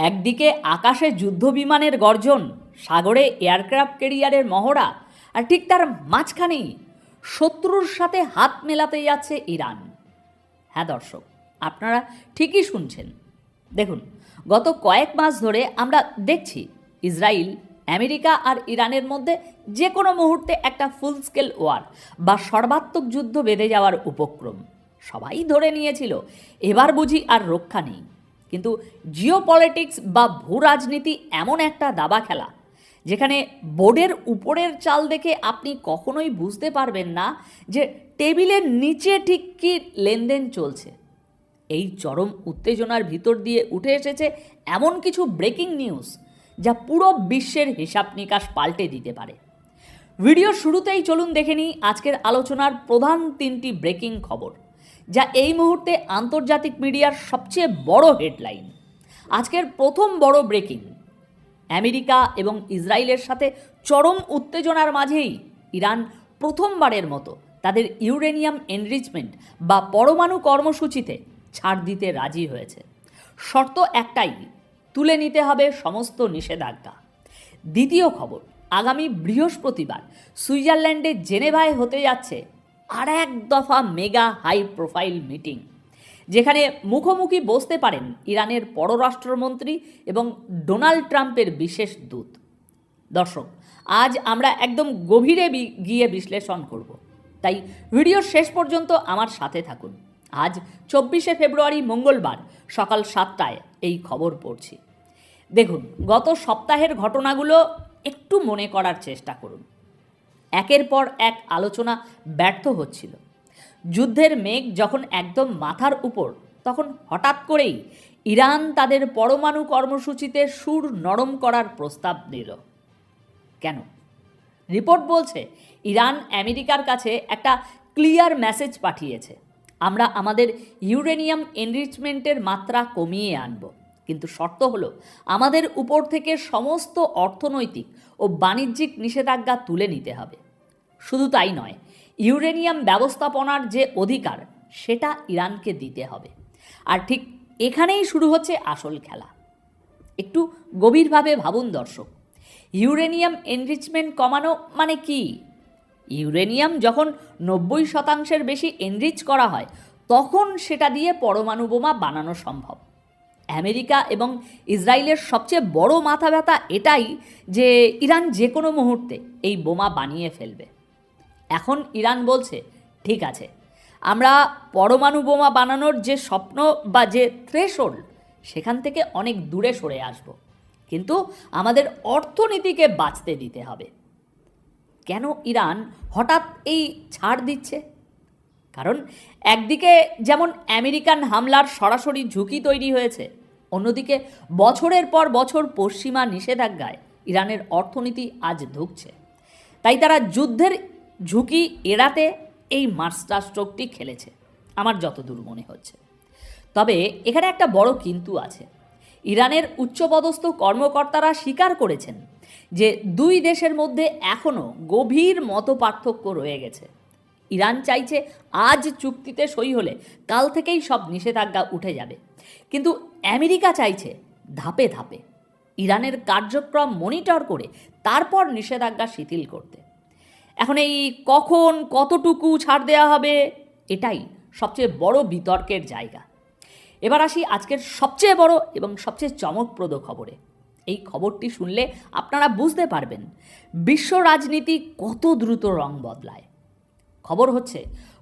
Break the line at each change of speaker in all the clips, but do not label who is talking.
একদিকে আকাশে যুদ্ধবিমানের গর্জন, সাগরে এয়ারক্রাফট ক্যারিয়ারের মহড়া, আর ঠিক তার মাঝখানেই শত্রুর সাথে হাত মেলাতে যাচ্ছে ইরান। হ্যাঁ দর্শক, আপনারা ঠিকই শুনছেন। দেখুন, গত কয়েক মাস ধরে আমরা দেখছি ইসরায়েল, আমেরিকা আর ইরানের মধ্যে যে কোনো মুহূর্তে একটা ফুল স্কেল ওয়ার বা সর্বাত্মক যুদ্ধ বেঁধে যাওয়ার উপক্রম। সবাই ধরে নিয়েছিল এবার বুঝি আর রক্ষা নেই। কিন্তু জিওপলিটিক্স বা ভূ রাজনীতি এমন একটা দাবা খেলা যেখানে বোর্ডের উপরের চাল দেখে আপনি কখনোই বুঝতে পারবেন না যে টেবিলের নিচে ঠিক কী লেনদেন চলছে। এই চরম উত্তেজনার ভিতর দিয়ে উঠে এসেছে এমন কিছু ব্রেকিং নিউজ যা পুরো বিশ্বের হিসাব নিকাশ পাল্টে দিতে পারে। ভিডিওর শুরুতেই চলুন দেখে নিই আজকের আলোচনার প্রধান 3টি ব্রেকিং খবর, যা এই মুহূর্তে আন্তর্জাতিক মিডিয়ার সবচেয়ে বড় হেডলাইন। আজকের প্রথম বড় ব্রেকিং, আমেরিকা এবং ইসরায়েলের সাথে চরম উত্তেজনার মাঝেই ইরান প্রথমবারের মতো তাদের ইউরেনিয়াম এনরিচমেন্ট বা পরমাণু কর্মসূচিতে ছাড় দিতে রাজি হয়েছে। শর্ত একটাই, তুলে নিতে হবে সমস্ত নিষেধাজ্ঞা। দ্বিতীয় খবর, আগামী বৃহস্পতিবার সুইজারল্যান্ডে জেনেভায় হতে যাচ্ছে আর এক দফা মেগা হাই প্রোফাইল মিটিং, যেখানে মুখোমুখি বসতে পারেন ইরানের পররাষ্ট্রমন্ত্রী এবং ডোনাল্ড ট্রাম্পের বিশেষ দূত। দর্শক, আজ আমরা একদম গভীরে গিয়ে বিশ্লেষণ করব, তাই ভিডিওর শেষ পর্যন্ত আমার সাথে থাকুন। আজ 24শে ফেব্রুয়ারি মঙ্গলবার সকাল 7টায় এই খবর পড়ছি। দেখুন, গত সপ্তাহের ঘটনাগুলো একটু মনে করার চেষ্টা করুন। একের পর এক আলোচনা ব্যর্থ হচ্ছিল। যুদ্ধের মেঘ যখন একদম মাথার উপর, তখন হঠাৎ করেই ইরান তাদের পরমাণু কর্মসূচিতে সুর নরম করার প্রস্তাব নিল। কেন? রিপোর্ট বলছে ইরান আমেরিকার কাছে একটা ক্লিয়ার মেসেজ পাঠিয়েছে, আমরা আমাদের ইউরেনিয়াম এনরিচমেন্টের মাত্রা কমিয়ে আনব, কিন্তু শর্ত হলো আমাদের উপর থেকে সমস্ত অর্থনৈতিক ও বাণিজ্যিক নিষেধাজ্ঞা তুলে নিতে হবে। শুধু তাই নয়, ইউরেনিয়াম ব্যবস্থাপনার যে অধিকার সেটা ইরানকে দিতে হবে। আর ঠিক এখানেই শুরু হচ্ছে আসল খেলা। একটু গভীরভাবে ভাবুন দর্শক, ইউরেনিয়াম এনরিচমেন্ট কমানো মানে কি? ইউরেনিয়াম যখন 90% বেশি এনরিচ করা হয়, তখন সেটা দিয়ে পরমাণু বোমা বানানো সম্ভব। আমেরিকা এবং ইসরায়েলের সবচেয়ে বড় মাথা ব্যথা এটাই যে ইরান যে কোনো মুহূর্তে এই বোমা বানিয়ে ফেলবে। এখন ইরান বলছে, ঠিক আছে, আমরা পরমাণু বোমা বানানোর যে স্বপ্ন বা যে থ্রেশহোল্ড, সেখান থেকে অনেক দূরে সরে আসব, কিন্তু আমাদের অর্থনীতিকে বাঁচতে দিতে হবে। কেন ইরান হঠাৎ এই ছাড় দিচ্ছে? কারণ একদিকে যেমন আমেরিকান হামলার সরাসরি ঝুঁকি তৈরি হয়েছে, অন্যদিকে বছরের পর বছর পশ্চিমা নিষেধাজ্ঞায় ইরানের অর্থনীতি আজ ধুঁকছে। তাই তারা যুদ্ধের ঝুঁকি এড়াতে এই মাস্টার স্ট্রোকটি খেলেছে, আমার যতদূর মনে হচ্ছে। তবে এখানে একটা বড় কিন্তু আছে। ইরানের উচ্চপদস্থ কর্মকর্তারা স্বীকার করেছেন যে দুই দেশের মধ্যে এখনও গভীর মতপার্থক্য রয়ে গেছে। ইরান চাইছে আজ চুক্তিতে সই হলে কাল থেকেই সব নিষেধাজ্ঞা উঠে যাবে, কিন্তু আমেরিকা চাইছে ধাপে ধাপে ইরানের কার্যক্রম মনিটর করে তারপর নিষেধাজ্ঞা শিথিল করতে। এখন এই কখন কতটুকু ছাড় দেওয়া হবে, এটাই সবচেয়ে বড় বিতর্কের জায়গা। এবার আসি আজকের সবচেয়ে বড় এবং সবচেয়ে চমকপ্রদ খবরে। এই খবরটি শুনলে আপনারা বুঝতে পারবেন বিশ্ব রাজনীতি কত দ্রুত রং বদলায়। খবর হচ্ছে,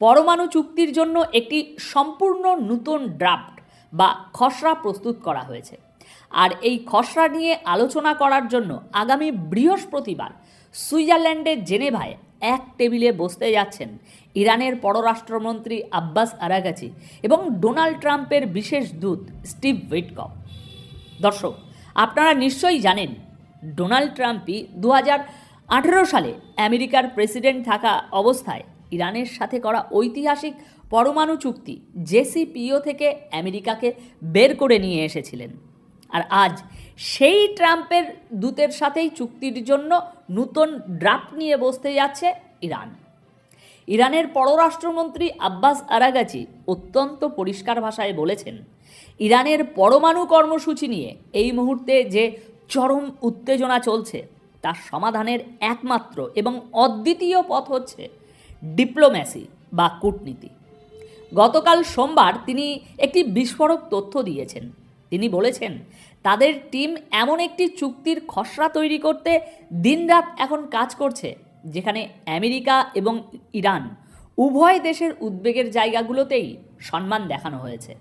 পরমাণু চুক্তির জন্য একটি সম্পূর্ণ নতুন ড্রাফট বা খসড়া প্রস্তুত করা হয়েছে। আর এই খসড়া নিয়ে আলোচনা করার জন্য আগামী বৃহস্পতিবার সুইজারল্যান্ডের জেনেভায় এক টেবিলে বসতে যাচ্ছেন ইরানের পররাষ্ট্রমন্ত্রী আব্বাস আরাগাচি এবং ডোনাল্ড ট্রাম্পের বিশেষ দূত স্টিভ উইটকফ। দর্শক, আপনারা নিশ্চয়ই জানেন ডোনাল্ড ট্রাম্পই 2018 সালে আমেরিকার প্রেসিডেন্ট থাকা অবস্থায় ইরানের সাথে করা ঐতিহাসিক পরমাণু চুক্তি জেসিপিও থেকে আমেরিকাকে বের করে নিয়ে এসেছিলেন। আর আজ সেই ট্রাম্পের দূতের সাথেই চুক্তির জন্য নতুন ড্রাফট নিয়ে বসতে যাচ্ছে ইরান। ইরানের পররাষ্ট্রমন্ত্রী আব্বাস আরাগাচি অত্যন্ত পরিষ্কার ভাষায় বলেছেন, ইরানের পরমাণু কর্মসূচি নিয়ে এই মুহূর্তে যে চরম উত্তেজনা চলছে তার সমাধানের একমাত্র এবং অদ্বিতীয় পথ হচ্ছে ডিপ্লোম্যাসি বা কূটনীতি। গতকাল সোমবার তিনি একটি বিস্ফোরক তথ্য দিয়েছেন। তিনি বলেছেন, তাদের টিম এমন একটি চুক্তির খসড়া তৈরি করতে দিনরাত এখন কাজ করছে যেখানে আমেরিকা এবং ইরান উভয় দেশের উদ্বেগের জায়গাগুলোতেই সম্মান দেখানো হয়েছে।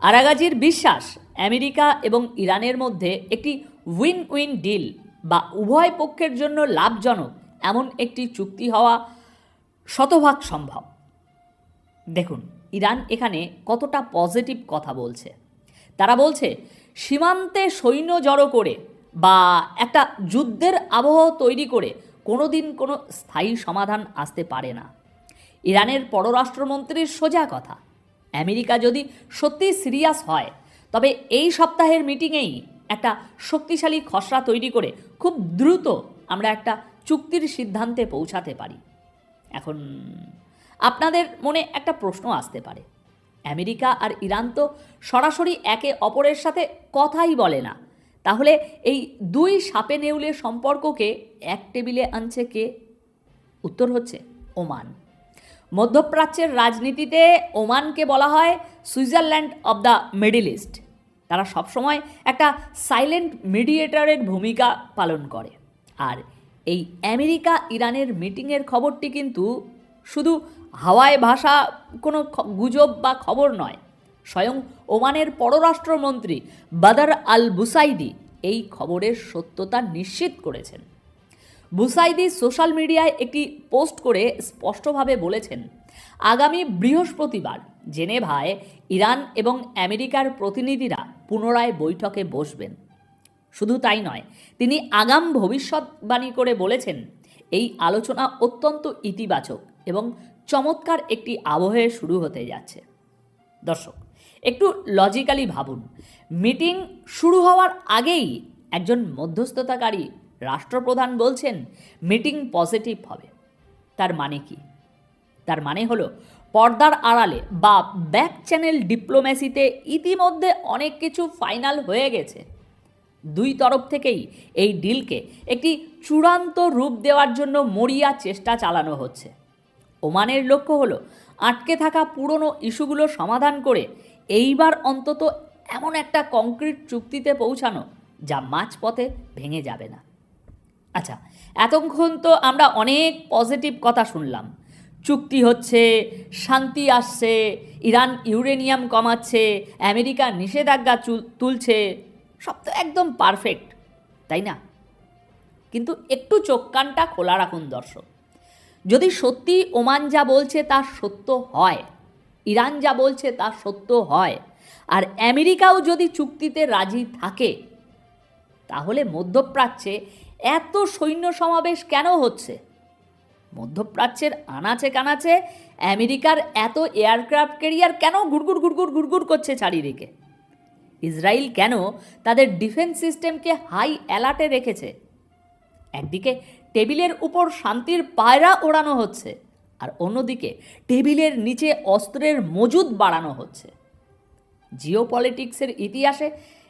আরাগাজির বিশ্বাস, আমেরিকা এবং ইরানের মধ্যে একটি উইন উইন ডিল বা উভয় পক্ষের জন্য লাভজনক এমন একটি চুক্তি হওয়া শতভাগ সম্ভব। দেখুন ইরান এখানে কতটা পজিটিভ কথা বলছে। তারা বলছে, সীমান্তে সৈন্য জড়ো করে বা একটা যুদ্ধের আবহ তৈরি করে কোনো দিন কোনো স্থায়ী সমাধান আসতে পারে না। ইরানের পররাষ্ট্রমন্ত্রীর সোজা কথা, আমেরিকা যদি সত্যি সিরিয়াস হয় তবে এই সপ্তাহের মিটিংয়েই একটা শক্তিশালী খসড়া তৈরি করে খুব দ্রুত আমরা একটা চুক্তির সিদ্ধান্তে পৌঁছাতে পারি। এখন আপনাদের মনে একটা প্রশ্ন আসতে পারে, আমেরিকা আর ইরান তো সরাসরি একে অপরের সাথে কথাই বলে না, তাহলে এই দুই সাপে নেউলে সম্পর্ককে এক টেবিলে আনছে কে? উত্তর হচ্ছে ওমান। মধ্যপ্রাচ্যের রাজনীতিতে ওমানকে বলা হয় Switzerland of the middle east. তারা সবসময় একটা সাইলেন্ট মিডিয়েটরের ভূমিকা পালন করে। আর এই আমেরিকা ইরানের মিটিংয়ের খবরটি কিন্তু শুধু হাওয়ায় ভাসা কোনো গুজব বা খবর নয়। স্বয়ং ওমানের পররাষ্ট্রমন্ত্রী বাদার আল বুসাইদি এই খবরের সত্যতা নিশ্চিত করেছেন। বুসাইদি সোশ্যাল মিডিয়ায় একটি পোস্ট করে স্পষ্টভাবে বলেছেন, আগামী বৃহস্পতিবার জেনেভায় ইরান এবং আমেরিকার প্রতিনিধিরা পুনরায় বৈঠকে বসবেন। শুধু তাই নয়, তিনি আগাম ভবিষ্যৎবাণী করে বলেছেন, এই আলোচনা অত্যন্ত ইতিবাচক এবং চমৎকার একটি আবহে শুরু হতে যাচ্ছে। দর্শক, একটু লজিক্যালি ভাবুন, মিটিং শুরু হওয়ার আগেই একজন মধ্যস্থতাকারী রাষ্ট্রপ্রধান বলছেন মিটিং পজিটিভ হবে। তার মানে কি? তার মানে হলো পর্দার আড়ালে বা ব্যাক চ্যানেল ডিপ্লোম্যাসিতে ইতিমধ্যে অনেক কিছু ফাইনাল হয়ে গেছে। দুই তরফ থেকেই এই ডিলকে একটি চূড়ান্ত রূপ দেওয়ার জন্য মরিয়া চেষ্টা চালানো হচ্ছে। ওমানের লক্ষ্য হলো আটকে থাকা পুরনো ইস্যুগুলো সমাধান করে এইবার অন্তত এমন একটা কংক্রিট চুক্তিতে পৌঁছানো যা মাঝপথে ভেঙে যাবে না। আচ্ছা, এতক্ষণ তো আমরা অনেক পজিটিভ কথা শুনলাম। চুক্তি হচ্ছে, শান্তি আসছে, ইরান ইউরেনিয়াম কমাচ্ছে, আমেরিকা নিষেধাজ্ঞা তুলছে, সব তো একদম পারফেক্ট, তাই না? কিন্তু একটু চোখ কানটা খোলা রাখুন দর্শক। যদি সত্যি ওমান যা বলছে তা সত্য হয়, ইরান যা বলছে তা সত্য হয়, আর আমেরিকাও যদি চুক্তিতে রাজি থাকে, তাহলে মধ্যপ্রাচ্যে এত সৈন্য সমাবেশ কেন হচ্ছে? মধ্যপ্রাচ্যের আনাচে কানাচে আমেরিকার এত এয়ারক্রাফট ক্যারিয়ার কেন গুড়গুড় গুড়গুড় গুড়গুড় করছে চারিদিকে? ইসরায়েল কেন তাদের ডিফেন্স সিস্টেমকে হাই অ্যালার্টে রেখেছে? একদিকে টেবিলের উপর শান্তির পায়রা ওড়ানো হচ্ছে, আর অন্যদিকে টেবিলের নিচে অস্ত্রের মজুদ বাড়ানো হচ্ছে। জিওপলিটিক্সের ইতিহাসে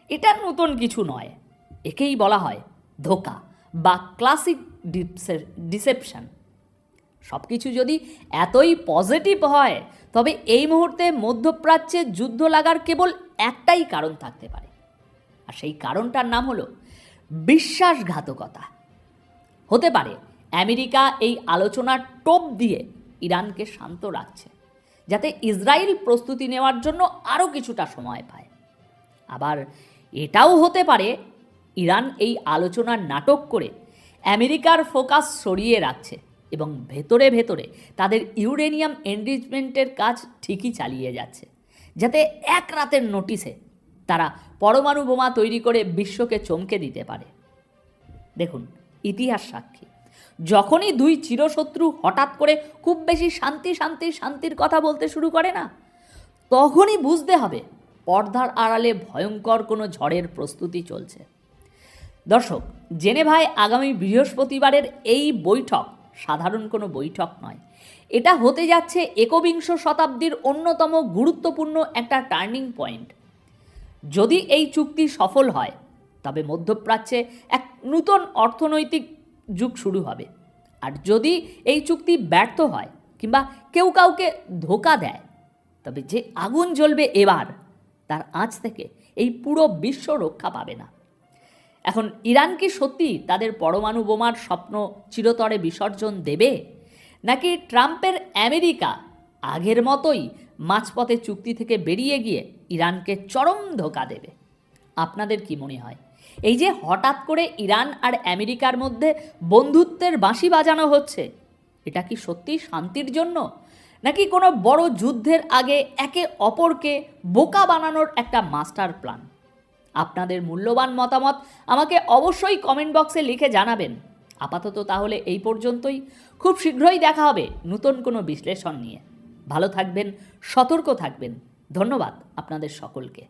এটা নতুন কিছু নয়, একেই বলা হয় ধোঁকা বা ক্লাসিক ডিসেপশন। সব কিছু যদি এতই পজিটিভ হয়, তবে এই মুহূর্তে মধ্যপ্রাচ্যে যুদ্ধ লাগার কেবল একটাই কারণ থাকতে পারে, আর সেই কারণটার নাম হলো বিশ্বাসঘাতকতা। হতে পারে আমেরিকা এই আলোচনার টোপ দিয়ে ইরানকে শান্ত রাখছে, যাতে ইসরায়েল প্রস্তুতি নেওয়ার জন্য আরও কিছুটা সময় পায়। আবার এটাও হতে পারে ইরান এই আলোচনার নাটক করে আমেরিকার ফোকাস সরিয়ে রাখছে এবং ভেতরে ভেতরে তাদের ইউরেনিয়াম এনরিচমেন্টের কাজ ঠিকই চালিয়ে যাচ্ছে, যাতে এক রাতের নোটিশে তারা পরমাণু বোমা তৈরি করে বিশ্বকে চমকে দিতে পারে। দেখুন, ইতিহাস সাক্ষী, যখনই দুই চিরশত্রু হঠাৎ করে খুব বেশি শান্তির কথা বলতে শুরু করে না, তখনই বুঝতে হবে পর্দার আড়ালে ভয়ঙ্কর কোনো ঝড়ের প্রস্তুতি চলছে। দর্শক, জেনেভায় আগামী বৃহস্পতিবারের এই বৈঠক সাধারণ কোনো বৈঠক নয়, এটা হতে যাচ্ছে একবিংশ শতাব্দীর অন্যতম গুরুত্বপূর্ণ একটা টার্নিং পয়েন্ট। যদি এই চুক্তি সফল হয় তবে মধ্যপ্রাচ্যে এক নূতন অর্থনৈতিক যুগ শুরু হবে। আর যদি এই চুক্তি ব্যর্থ হয় কিংবা কেউ কাউকে ধোঁকা দেয়, তবে যে আগুন জ্বলবে এবার, তার আঁচ থেকে এই পুরো বিশ্ব রক্ষা পাবে না। এখন ইরান কি সত্যি তাদের পরমাণু বোমার স্বপ্ন চিরতরে বিসর্জন দেবে, নাকি ট্রাম্পের আমেরিকা আগের মতোই মাঝপথে চুক্তি থেকে বেরিয়ে গিয়ে ইরানকে চরম ধোঁকা দেবে? আপনাদের কি মনে হয়? এই যে হঠাৎ করে ইরান আর আমেরিকার মধ্যে বন্ধুত্বের বাঁশি বাজানো হচ্ছে, এটা কি সত্যি শান্তির জন্য, নাকি কোনো বড় যুদ্ধের আগে একে অপরকে বোকা বানানোর একটা মাস্টার প্ল্যান? আপনাদের মূল্যবান মতামত আমাকে অবশ্যই কমেন্ট বক্সে লিখে জানাবেন। আপাতত তাহলে এই পর্যন্তই। খুব শীঘ্রই দেখা হবে নতুন কোনো বিশ্লেষণ নিয়ে। ভালো থাকবেন, সতর্ক থাকবেন। ধন্যবাদ আপনাদের সকলকে।